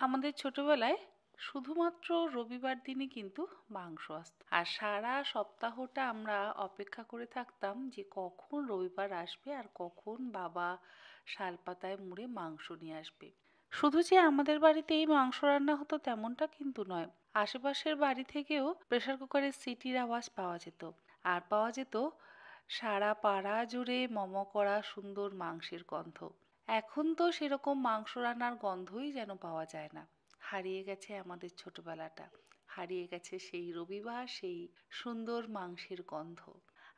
আমাদের ছোটবেলায় শুধুমাত্র রবিবার দিনই কিন্তু মাংস আসতো, আর সারা সপ্তাহটা আমরা অপেক্ষা করে থাকতাম যে কখন রবিবার আসবে আর কখন বাবা শালপাতায় মুড়ে মাংস নিয়ে আসবে। শুধু যে আমাদের বাড়িতেই মাংস রান্না হতো তেমনটা কিন্তু নয়, আশেপাশের বাড়ি থেকেও প্রেসার কুকারের সিটির আওয়াজ পাওয়া যেত। আর পাওয়া যেত সারা পাড়া জুড়ে করা সুন্দর মাংসের গন্ধ। এখন তো সেরকম মাংস রান্নার গন্ধই যেন পাওয়া যায় না। হারিয়ে গেছে আমাদের ছোটবেলাটা, হারিয়ে গেছে সেই রবিবার, সেই সুন্দর মাংসের গন্ধ।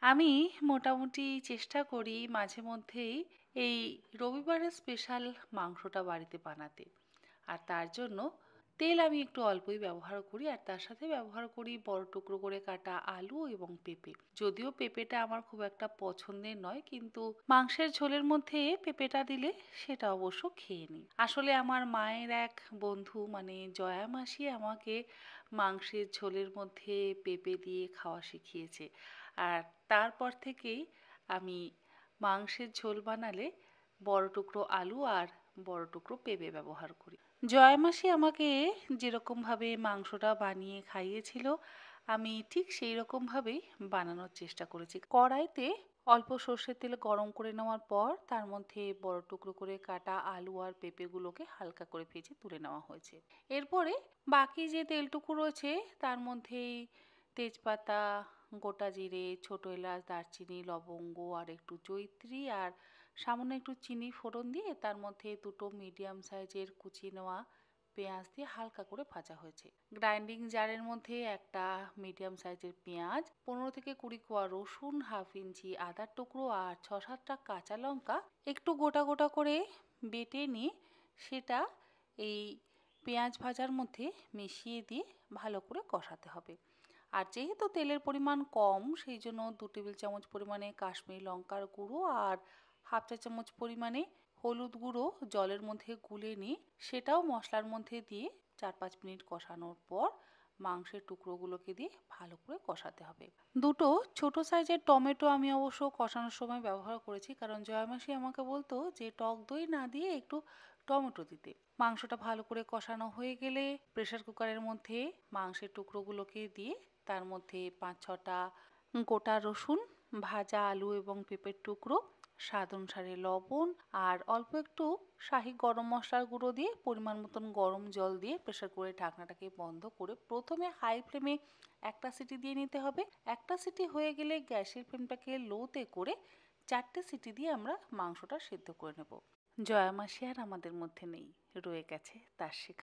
আমি মোটামুটি চেষ্টা করি মাঝে মধ্যেই এই রবিবারের স্পেশাল মাংসটা বাড়িতে বানাতে। আর তার জন্য তেল আমি একটু অল্পই ব্যবহার করি, আর তার সাথে ব্যবহার করি বড় টুকরো করে কাটা আলু এবং পেঁপে। যদিও পেঁপেটা আমার খুব একটা পছন্দের নয়, কিন্তু মাংসের ঝোলের মধ্যে পেঁপেটা দিলে সেটা অবশ্য খেয়ে নিই। আসলে আমার মায়ের এক বন্ধু মানে জয়া মাসি আমাকে মাংসের ঝোলের মধ্যে পেঁপে দিয়ে খাওয়া শিখিয়েছে। আর তারপর থেকেই আমি মাংসের ঝোল বানালে বড় টুকরো আলু আর বড় টুকরো পেঁপে ব্যবহার করি। জয়া মাসি আমাকে যেরকমভাবে মাংসটা বানিয়ে খাইয়েছিল, আমি ঠিক সেই রকমভাবেই বানানোর চেষ্টা করেছি। কড়াইতে অল্প সর্ষের তেল গরম করে নেওয়ার পর তার মধ্যে বড় টুকরো করে কাটা আলু আর পেঁপেগুলোকে হালকা করে ভেজে তুলে নেওয়া হয়েছে। এরপরে বাকি যে তেলটুকু রয়েছে তার মধ্যেই তেজপাতা, গোটা জিরে, ছোট এলাচ, দারচিনি, লবঙ্গ আর একটু জয়িত্রী আর সামান্য একটু চিনি ফোড়ন দিয়ে তার মধ্যে দুটো মিডিয়াম সাইজের কুচিয়ে নেওয়া পেঁয়াজ দিয়ে হালকা করে ভাজা হয়েছে। গ্রাইন্ডিং জারের মধ্যে একটা মিডিয়াম সাইজের পেঁয়াজ, 15 থেকে 20 কোয়া রসুন, হাফ ইঞ্চি আদার টুকরো আর 6-7টা কাঁচা লঙ্কা একটু গোটা গোটা করে বেটে নিয়ে সেটা এই পেঁয়াজ ভাজার মধ্যে মিশিয়ে দিয়ে ভালো করে কষাতে হবে। আর যেহেতু তেলের পরিমাণ কম, সেই জন্য 2 টেবিল চামচ পরিমাণে কাশ্মীরি লঙ্কার গুঁড়ো আর হাফ চা চামচ পরিমাণে হলুদ গুঁড়ো জলের মধ্যে গুলে নিয়ে সেটাও মশলার মধ্যে দিয়ে 4-5 মিনিট কষানোর পর মাংসের টুকরোগুলোকে দিয়ে ভালো করে কষাতে হবে। দুটো ছোট সাইজের টমেটো আমি অবশ্য কষানোর সময় ব্যবহার করেছি, কারণ জয়ামাসি আমাকে বলতো যে টক দই না দিয়ে একটু টমেটো দিতে। মাংসটা ভালো করে কষানো হয়ে গেলে প্রেসার কুকারের মধ্যে মাংসের টুকরোগুলোকে দিয়ে তার মধ্যে 5-6টা গোটা রসুন, ভাজা আলু এবং পেঁপের টুকরো, স্বাদ অনুসারে লবণ আর অল্প একটু শাহি গরম মশলার গুঁড়ো দিয়ে পরিমাণ মতন গরম জল দিয়ে প্রেসার কুকারের ঢাকনাটাকে বন্ধ করে প্রথমে হাই ফ্লেমে একটা সিটি দিয়ে নিতে হবে। একটা সিটি হয়ে গেলে গ্যাসের ফ্লেমটাকে লোতে করে 4টে সিটি দিয়ে আমরা মাংসটা সেদ্ধ করে নেব। জয়া মাসি আর আমাদের মধ্যে নেই, রয়ে গেছে তার শেখা।